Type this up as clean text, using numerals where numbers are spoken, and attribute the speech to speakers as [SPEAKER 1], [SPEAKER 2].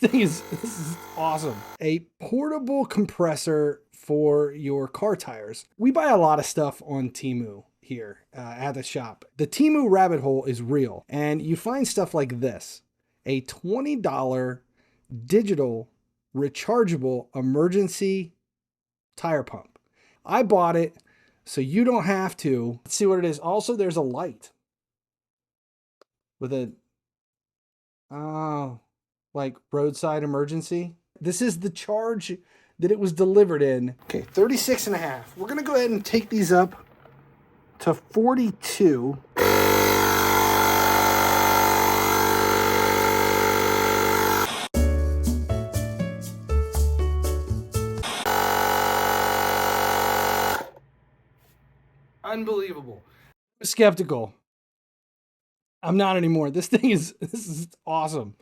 [SPEAKER 1] This is awesome. A portable compressor for your car tires. We buy a lot of stuff on Temu here at the shop. The Temu rabbit hole is real, and you find stuff like this. A $20 digital rechargeable emergency tire pump. I bought it so you don't have to. Let's see what it is. Also, there's a light with a like roadside emergency. This is the charge that it was delivered in. Okay, 36 and a half. We're gonna go ahead and take these up to 42. Unbelievable. I'm skeptical. I'm not anymore. This is awesome.